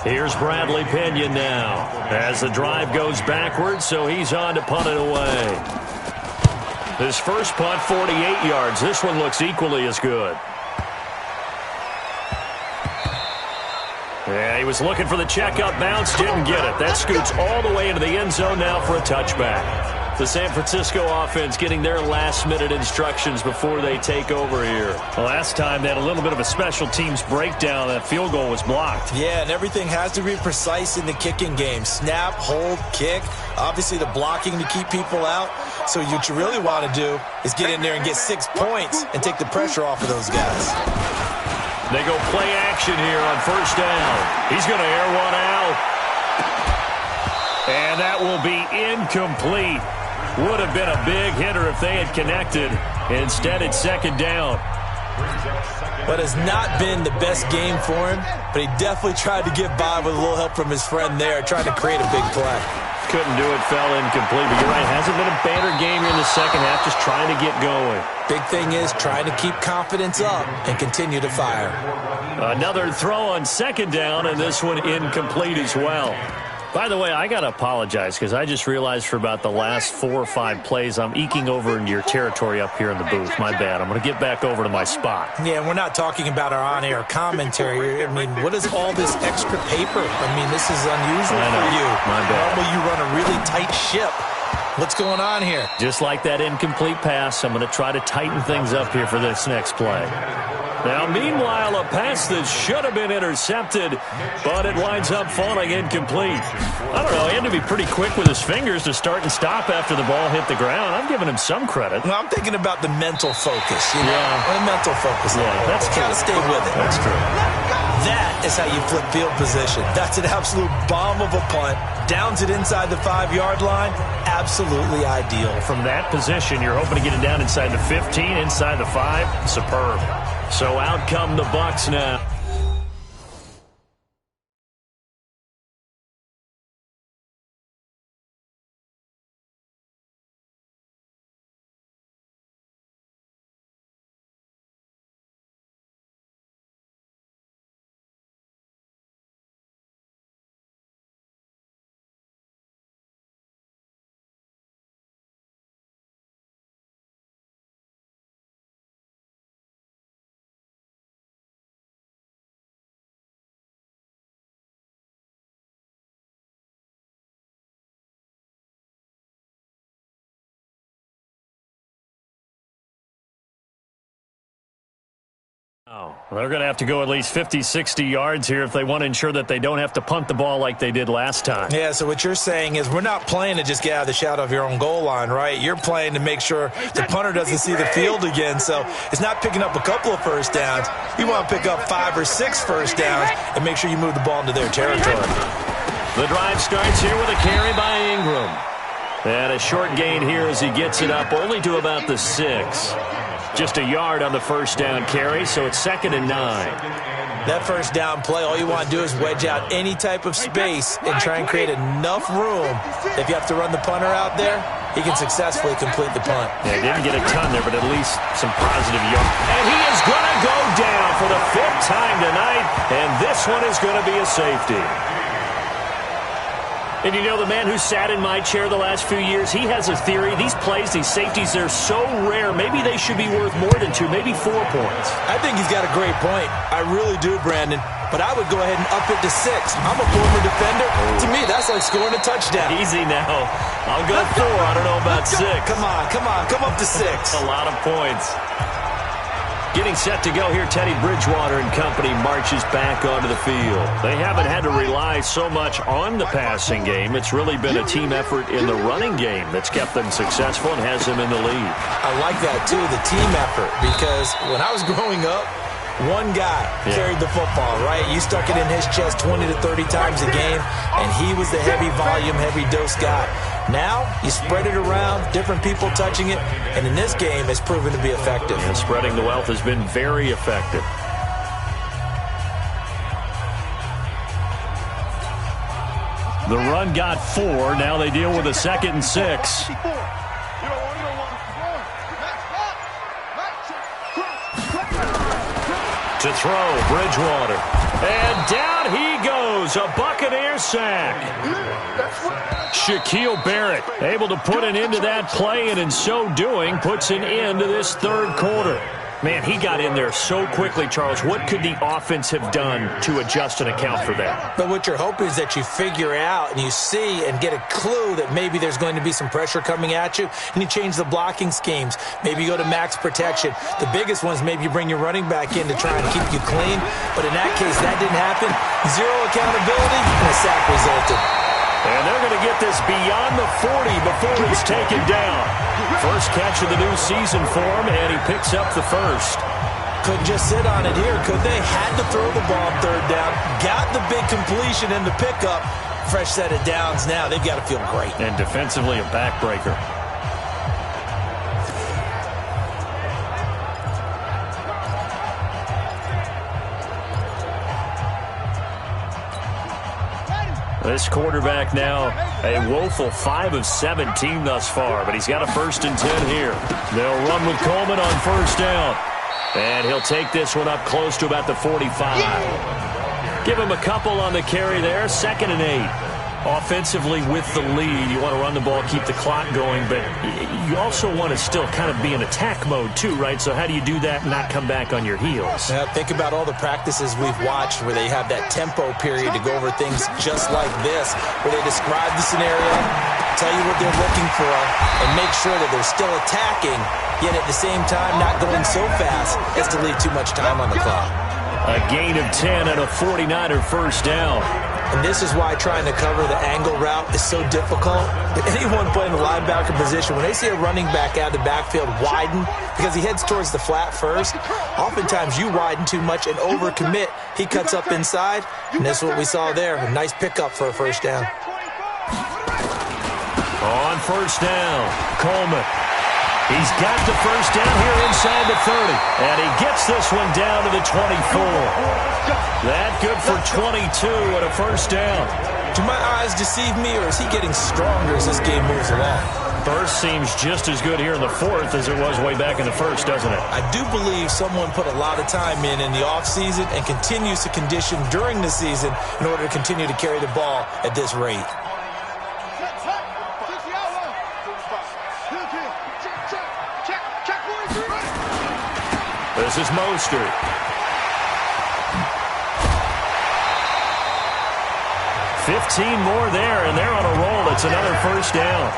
Here's Bradley Pinion now as the drive goes backwards, so he's on to punt it away. His first punt, 48 yards. This one looks equally as good. Yeah, he was looking for the checkup bounce, didn't get it. That scoots all the way into the end zone now for a touchback. The San Francisco offense getting their last-minute instructions before they take over here. Well, last time they had a little bit of a special teams breakdown. That field goal was blocked. Yeah, and everything has to be precise in the kicking game. Snap, hold, kick. Obviously, the blocking to keep people out. So what you really want to do is get in there and get 6 points and take the pressure off of those guys. They go play action here on 1st down. He's going to air one out. And that will be incomplete. Would have been a big hitter if they had connected. Instead, it's 2nd down. But it's not been the best game for him, but he definitely tried to get by with a little help from his friend there, trying to create a big play. Couldn't do it, fell incomplete. But you're right, hasn't been a banner game here in the second half, just trying to get going. Big thing is trying to keep confidence up and continue to fire. Another throw on 2nd down, and this one incomplete as well. By the way, I got to apologize because I just realized for about the last 4 or 5 plays, I'm eking over into your territory up here in the booth. My bad. I'm going to get back over to my spot. Yeah, we're not talking about our on-air commentary. I mean, what is all this extra paper? I mean, this is unusual for you. My bad. Normally you run a really tight ship. What's going on here? Just like that incomplete pass, I'm going to try to tighten things up here for this next play. Now, meanwhile, a pass that should have been intercepted, but it winds up falling incomplete. I don't know, he had to be pretty quick with his fingers to start and stop after the ball hit the ground. I'm giving him some credit. Well, I'm thinking about the mental focus, you know? Yeah. The mental focus. Yeah, that's true. You got to stay with it. That's true. That is how you flip field position. That's an absolute bomb of a punt. Downs it inside the 5-yard line. Absolutely ideal. From that position, you're hoping to get it down inside the 15, inside the 5. Superb. So out come the Bucs now. Oh, they're going to have to go at least 50, 60 yards here if they want to ensure that they don't have to punt the ball like they did last time. Yeah, so what you're saying is we're not playing to just get out of the shadow of your own goal line, right? You're playing to make sure the punter doesn't see the field again. So it's not picking up a couple of first downs. You want to pick up 5 or 6 first downs and make sure you move the ball into their territory. The drive starts here with a carry by Ingram. And a short gain here as he gets it up only to about the 6. Just a yard on the first down carry, so it's 2nd and 9. That first down play, all you want to do is wedge out any type of space and try and create enough room. If you have to run the punter out there, he can successfully complete the punt. Yeah, didn't get a ton there, but at least some positive yards. And he is going to go down for the 5th time tonight, and this one is going to be a safety. And you know, the man who sat in my chair the last few years, he has a theory. These plays, these safeties, they're so rare. Maybe they should be worth more than 2, maybe 4 points. I think he's got a great point. I really do, Brandon. But I would go ahead and up it to 6. I'm a former defender. To me, that's like scoring a touchdown. Easy now. I'll go 4. I don't know about 6. Come on. Come up to 6. A lot of points. Getting set to go here, Teddy Bridgewater and company marches back onto the field. They haven't had to rely so much on the passing game. It's really been a team effort in the running game that's kept them successful and has them in the lead. I like that, too, the team effort, because when I was growing up, one guy carried the football, right? You stuck it in his chest 20 to 30 times a game, and he was the heavy volume, heavy dose guy. Now, you spread it around, different people touching it, and in this game, it's proven to be effective. And spreading the wealth has been very effective. The run got 4. Now they deal with a 2nd and 6. To throw, Bridgewater. And down he goes. A Buccaneer sack. Shaquille Barrett able to put an end to that play, and in so doing, puts an end to this 3rd quarter. Man, he got in there so quickly, Charles. What could the offense have done to adjust and account for that? But what you're hoping is that you figure out and you see and get a clue that maybe there's going to be some pressure coming at you, and you change the blocking schemes. Maybe you go to max protection. The biggest ones, maybe you bring your running back in to try and keep you clean. But in that case, that didn't happen. 0 accountability, and a sack resulted. And they're going to get this beyond the 40 before he's taken down. First catch of the new season for him, and he picks up the first. Couldn't just sit on it here, could they? Had to throw the ball on 3rd down. Got the big completion and the pickup. Fresh set of downs now. They've got to feel great. And defensively, a backbreaker. This quarterback now a woeful 5 of 17 thus far, but he's got a 1st and 10 here. They'll run with Coleman on 1st down. And he'll take this one up close to about the 45. Give him a couple on the carry there. 2nd and 8. Offensively with the lead, you want to run the ball, keep the clock going, but you also want to still kind of be in attack mode too, right? So how do you do that and not come back on your heels? Now, think about all the practices we've watched where they have that tempo period to go over things just like this, where they describe the scenario, tell you what they're looking for, and make sure that they're still attacking, yet at the same time not going so fast as to leave too much time on the clock. A gain of 10 and a 49er 1st down. And this is why trying to cover the angle route is so difficult. Anyone playing the linebacker position, when they see a running back out of the backfield widen because he heads towards the flat first, oftentimes you widen too much and overcommit. He cuts up inside, and that's what we saw there. A nice pickup for a 1st down. On 1st down, Coleman. He's got the 1st down here inside the 30. And he gets this one down to the 24. That good for 22 and a 1st down. Do my eyes deceive me, or is he getting stronger as this game moves along? First seems just as good here in the 4th as it was way back in the 1st, doesn't it? I do believe someone put a lot of time in the offseason and continues to condition during the season in order to continue to carry the ball at this rate. This is Mostert. $15 more there, and they're on a roll. It's another 1st down.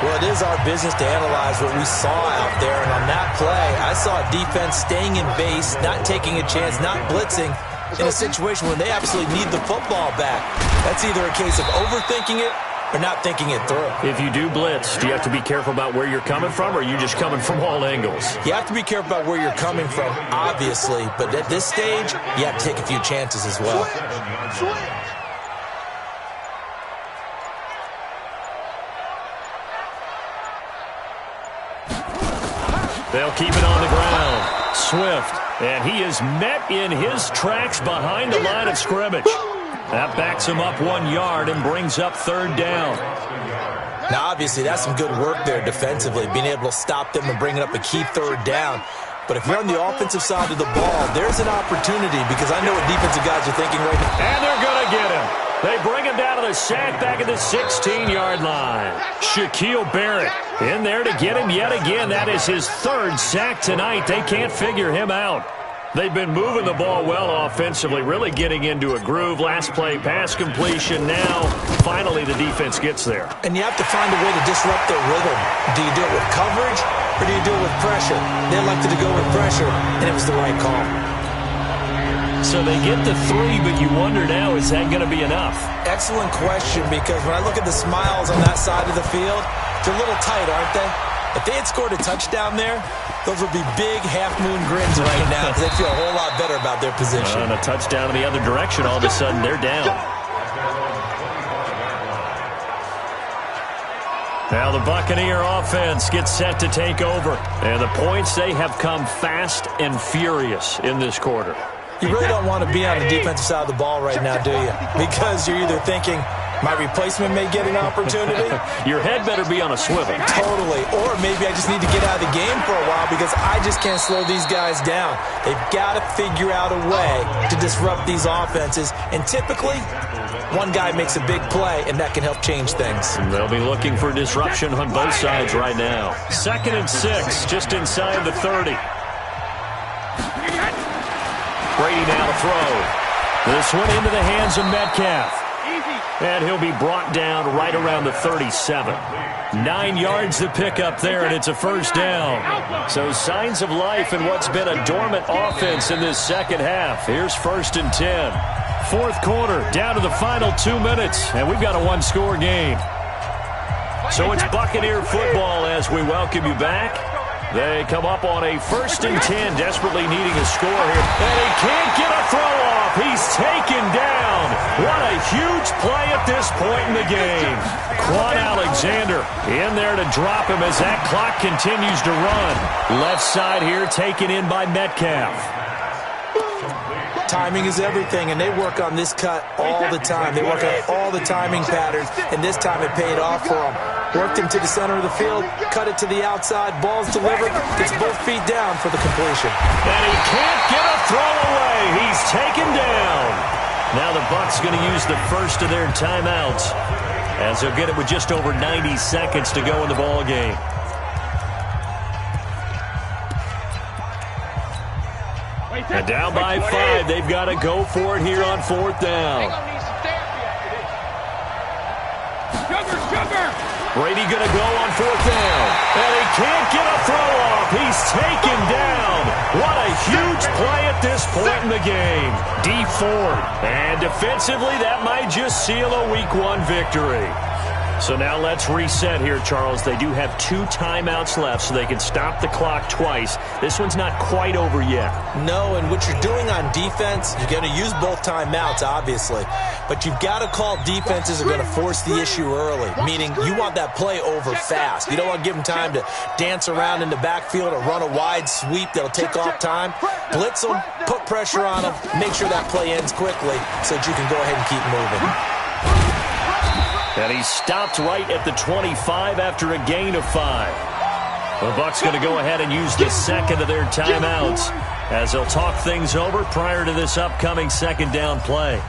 Well, it is our business to analyze what we saw out there, and on that play, I saw defense staying in base, not taking a chance, not blitzing in a situation where they absolutely need the football back. That's either a case of overthinking it or not thinking it through. If you do blitz, do you have to be careful about where you're coming from, or are you just coming from all angles? You have to be careful about where you're coming from, obviously, but at this stage, you have to take a few chances as well. They'll keep it on the ground. Swift, and he is met in his tracks behind the line of scrimmage. That backs him up 1 yard and brings up 3rd down. Now, obviously, that's some good work there defensively, being able to stop them and bringing up a key 3rd down. But if you're on the offensive side of the ball, there's an opportunity, because I know what defensive guys are thinking right now. And they're going to get him. They bring him down to the sack back at the 16-yard line. Shaquille Barrett in there to get him yet again. That is his third sack tonight. They can't figure him out. They've been moving the ball well offensively, really getting into a groove. Last play, pass completion. Now, finally, the defense gets there. And you have to find a way to disrupt their rhythm. Do you do it with coverage, or do you do it with pressure? They elected to go with pressure, and it was the right call. So they get the 3, but you wonder now, is that going to be enough? Excellent question, because when I look at the smiles on that side of the field, they're a little tight, aren't they? If they had scored a touchdown there, those would be big half-moon grins right now because they feel a whole lot better about their position. And a touchdown in the other direction, all of a sudden they're down. Now the Buccaneer offense gets set to take over. And the points, they have come fast and furious in this quarter. You really don't want to be on the defensive side of the ball right now, do you? Because you're either thinking, my replacement may get an opportunity. Your head better be on a swivel. Totally. Or maybe I just need to get out of the game for a while because I just can't slow these guys down. They've got to figure out a way to disrupt these offenses. And typically, one guy makes a big play, and that can help change things. And they'll be looking for disruption on both sides right now. 2nd and 6, just inside the 30. Brady now to throw. This one into the hands of Metcalf. And he'll be brought down right around the 37. 9 yards to pick up there, and it's a first down. So signs of life in what's been a dormant offense in this second half. Here's 1st and 10. 4th quarter, down to the final 2 minutes, and we've got a one-score game. So it's Buccaneer football as we welcome you back. They come up on a 1st and 10, desperately needing a score here. And he can't get a throw off. He's taken down. What a huge play at this point in the game. Quan Alexander in there to drop him as that clock continues to run. Left side here taken in by Metcalf. Timing is everything, and they work on this cut all the time. They work on all the timing patterns, and this time it paid off for them. Worked him to the center of the field, cut it to the outside, ball's delivered, gets both feet down for the completion. And he can't get a throw away. He's taken down. Now the Bucs going to use the first of their timeouts as they'll get it with just over 90 seconds to go in the ball game. And down by 5, they've got to go for it here on 4th down. Brady going to go on 4th down. And he can't get a throw off. He's taken down. What a huge play at this point in the game. Dee Ford. And defensively, that might just seal a Week 1 victory. So now let's reset here, Charles. They do have 2 timeouts left, so they can stop the clock twice. This one's not quite over yet. No, and what you're doing on defense, you're going to use both timeouts, obviously. But you've got to call defenses are going to force the issue early, meaning you want that play over fast. You don't want to give them time to dance around in the backfield or run a wide sweep that'll take off time. Blitz them, put pressure on them, make sure that play ends quickly so that you can go ahead and keep moving. And he stopped right at the 25 after a gain of 5. The Bucs going to go ahead and use the second of their timeouts as they'll talk things over prior to this upcoming 2nd down play.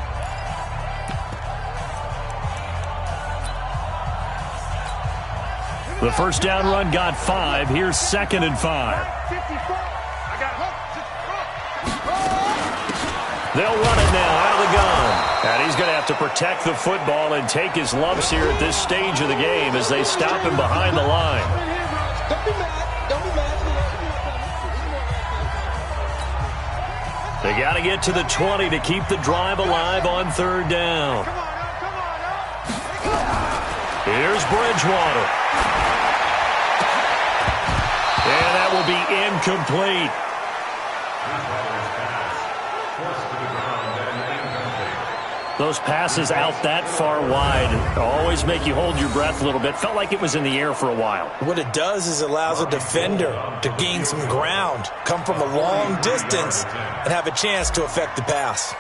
The first down run got 5. Here's 2nd and 5. They'll run it now out of the gun. And he's going to have to protect the football and take his lumps here at this stage of the game as they stop him behind the line. They got to get to the 20 to keep the drive alive on 3rd down. Here's Bridgewater. And that will be incomplete. Those passes out that far wide always make you hold your breath a little bit. Felt like it was in the air for a while. What it does is it allows a defender to gain some ground, come from a long distance, and have a chance to affect the pass.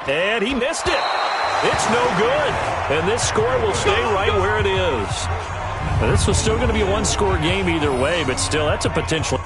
And he missed it. It's no good. And this score will stay right where it is. Now, this was still going to be a one-score game either way, but still, that's a potential.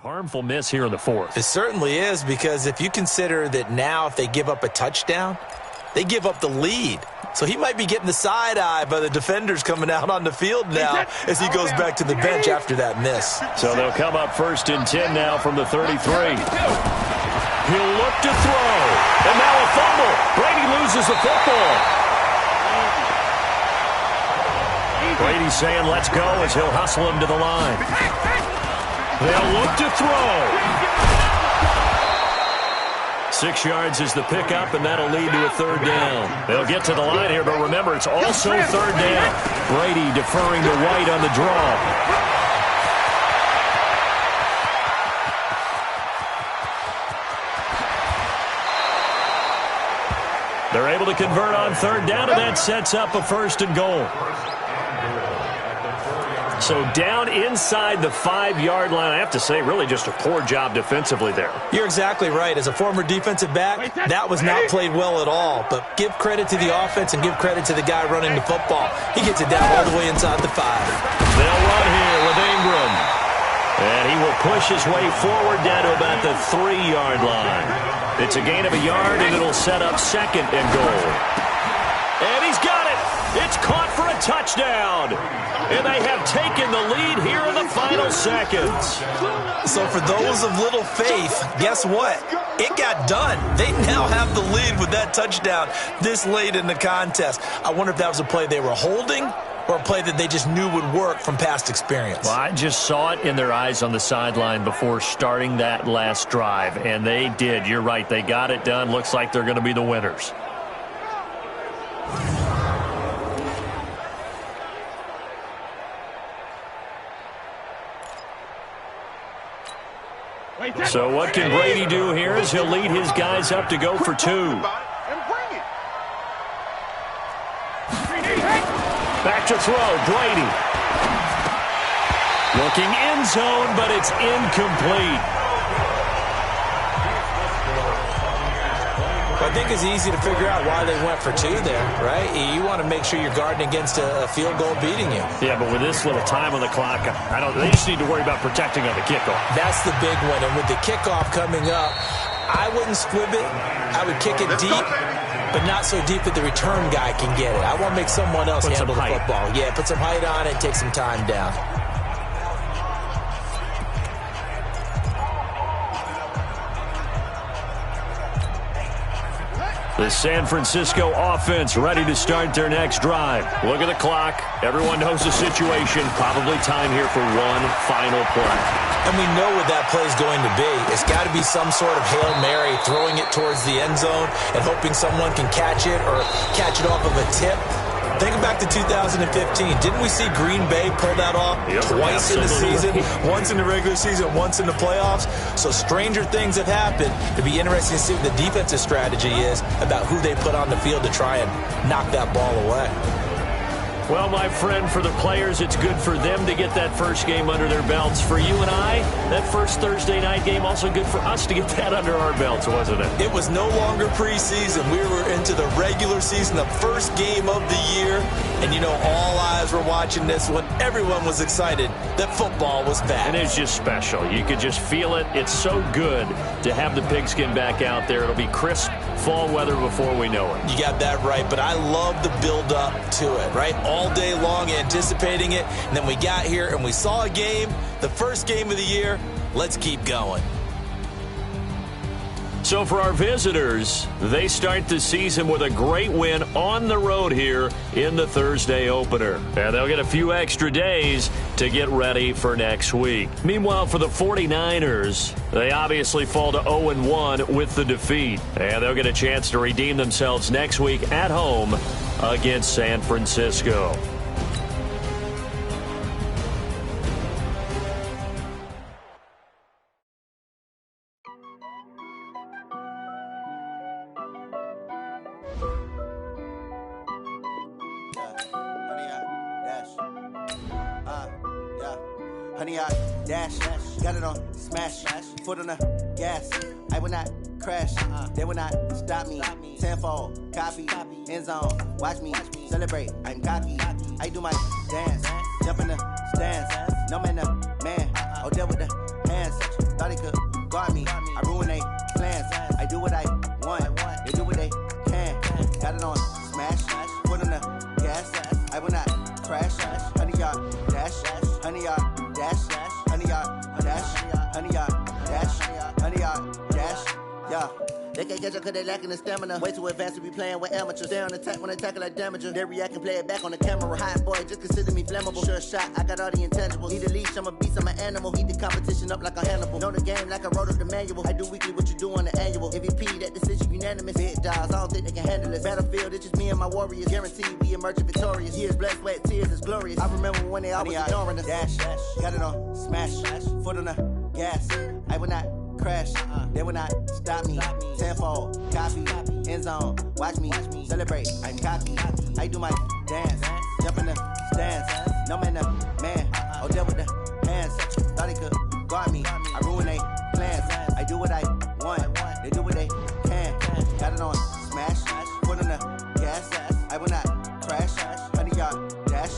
Harmful miss here in the fourth. It certainly is, because if you consider that now if they give up a touchdown, they give up the lead. So he might be getting the side eye by the defenders coming out on the field now as he goes back to the bench after that miss. So they'll come up 1st and 10 now from the 33. He'll look to throw. And now a fumble. Brady loses the football. Brady's saying let's go as he'll hustle him to the line. They'll look to throw. 6 yards is the pickup, and that'll lead to a 3rd down. They'll get to the line here, but remember, it's also 3rd down. Brady deferring to White on the draw. They're able to convert on 3rd down, and that sets up a 1st and goal. So down inside the 5-yard line. I have to say, really just a poor job defensively there. You're exactly right. As a former defensive back, that was not played well at all. But give credit to the offense and give credit to the guy running the football. He gets it down all the way inside the 5. They'll run here with Ingram. And he will push his way forward down to about the 3-yard line. It's a gain of a yard, and it'll set up 2nd and goal. And he's got it. It's caught for a touchdown. And they have taken the lead here in the final seconds. So for those of little faith, guess what? It got done. They now have the lead with that touchdown this late in the contest. I wonder if that was a play they were holding or a play that they just knew would work from past experience. Well, I just saw it in their eyes on the sideline before starting that last drive, and they did. You're right. They got it done. Looks like they're going to be the winners. So what can Brady do here is he'll lead his guys up to go for 2. Back to throw, Brady. Looking end zone, but it's incomplete. I think it's easy to figure out why they went for 2 there, right? You want to make sure you're guarding against a field goal beating you. Yeah, but with this little time on the clock, they just need to worry about protecting on the kickoff. That's the big one. And with the kickoff coming up, I wouldn't squib it. I would kick it deep, but not so deep that the return guy can get it. I want to make someone else handle the football. Yeah, put some height on it, take some time down. The San Francisco offense ready to start their next drive. Look at the clock. Everyone knows the situation. Probably time here for one final play. And we know what that play is going to be. It's got to be some sort of Hail Mary, throwing it towards the end zone and hoping someone can catch it or catch it off of a tip. Think back to 2015. Didn't we see Green Bay pull that off twice in the season? Once in the regular season, once in the playoffs. So stranger things have happened. It'd be interesting to see what the defensive strategy is about who they put on the field to try and knock that ball away. Well, my friend, for the players, it's good for them to get that first game under their belts. For you and I, that first Thursday night game, also good for us to get that under our belts, wasn't it? It was no longer preseason. We were into the regular season, the first game of the year. And, you know, all eyes were watching this one. Everyone was excited that football was back. And it's just special. You could just feel it. It's so good to have the pigskin back out there. It'll be crisp fall weather before we know it. You got that right, but I love the build-up to it, right? All day long anticipating it, and then we got here and we saw a game, the first game of the year. Let's keep going. So for our visitors, they start the season with a great win on the road here in the Thursday opener. And they'll get a few extra days to get ready for next week. Meanwhile, for the 49ers, they obviously fall to 0-1 with the defeat. And they'll get a chance to redeem themselves next week at home against San Francisco. Honey, I dash, got it on smash, foot on the gas. I will not crash, they will not stop me. Tenfold, copy, end zone, watch me celebrate. I'm cocky, I do my dance, jump in the stands. No man, oh, there with the hands. Yeah. They can't catch up cause they lacking the stamina. Way too advanced to be playing with amateurs. Stay on attack when they tackle like damager. They react and play it back on the camera. Hot boy, just consider me flammable. Sure shot, I got all the intangibles. Need a leash, I'm a beast, I'm an animal. Heat the competition up like a Hannibal. Know the game like I wrote up the manual. I do weekly what you do on the annual. MVP, that decision unanimous. Big dogs, I don't think they can handle it. Battlefield, it's just me and my warriors. Guaranteed we emerging victorious. Years, blood, sweat, tears, it's glorious. I remember when they always ignoring us. Dash, got it on, smash, foot on the gas. I will not crash, they will not stop me. Tenfold, copy, end zone, watch me celebrate. I'm cocky, I do my dance, jump in the stands. No man, man, oh deal with the hands. Thought he could guard me, I ruin they plans. I do what I want, they do what they can. Got it on, smash, foot on the gas. I will not crash, 100-yard dash,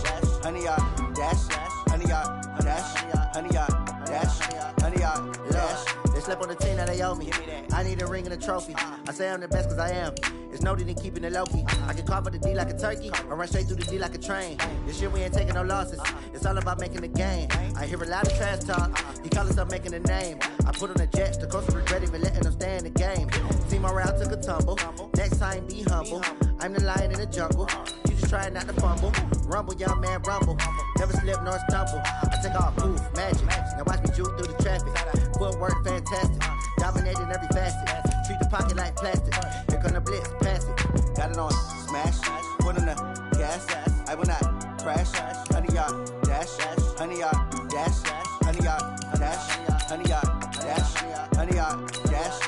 100-yard dash, 100-yard dash, 100-yard dash, 100-yard dash. They slept on the team that they owe me. I need a ring and a trophy. I say I'm the best cause I am. It's noted in keeping it low-key. I can carve for the D like a turkey, or run straight through the D like a train. This year we ain't taking no losses. It's all about making the game. I hear a lot of trash talk. He call himself making a name. I put on the jets, the coach regret even letting them stay in the game. See my route took a tumble. Next time be humble. I'm the lion in the jungle. You just trying not to fumble. Rumble, young man, rumble. Never slip nor stumble. I take off, poof, magic. Now watch me juke through the traffic. Footwork fantastic. Dominating every facet. Treat the pocket like plastic. Here come the blitz, pass it. Got it on, smash. Put on the gas. I will not crash. 100-yard dash. 100-yard dash. 100-yard dash. 100-yard dash. 100-yard dash.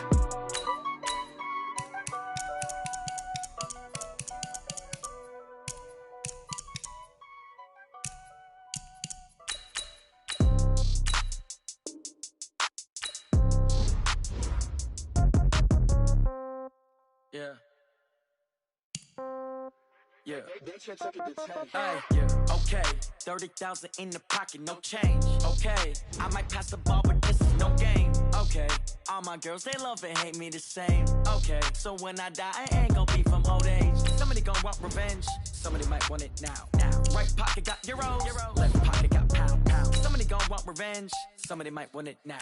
Yeah. Yeah. Hey, yeah. Okay. 30,000 in the pocket, no change. Okay. I might pass the ball, but this is no game. Okay. All my girls, they love and hate me the same. Okay. So when I die, I ain't gonna be from old age. Somebody gonna want revenge. Somebody might want it now. Right pocket got euros. Left pocket got pound. Somebody gonna want revenge. Somebody might want it now.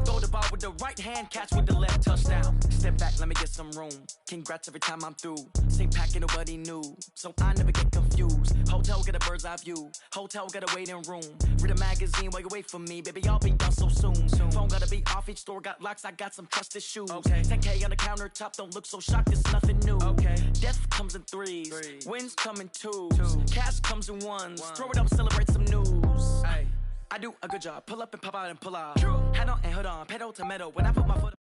Throw the ball with the right hand, catch with the left, touchdown. Step back, let me get some room. Congrats every time I'm through. Same packet, nobody knew, so I never get confused. Hotel get a bird's eye view. Hotel get a waiting room. Read a magazine while you wait for me, baby. I'll be done so soon. Phone gotta be off. Each store got locks. I got some trusted shoes. Okay. 10K on the countertop. Don't look so shocked. It's nothing new. Okay. Death comes in threes. Wins come in twos. Cash comes in ones. Throw it up, celebrate some news. Ay. I do a good job. Pull up and pop out and pull out. Hat on and hood on. Pedal to metal. When I put my foot.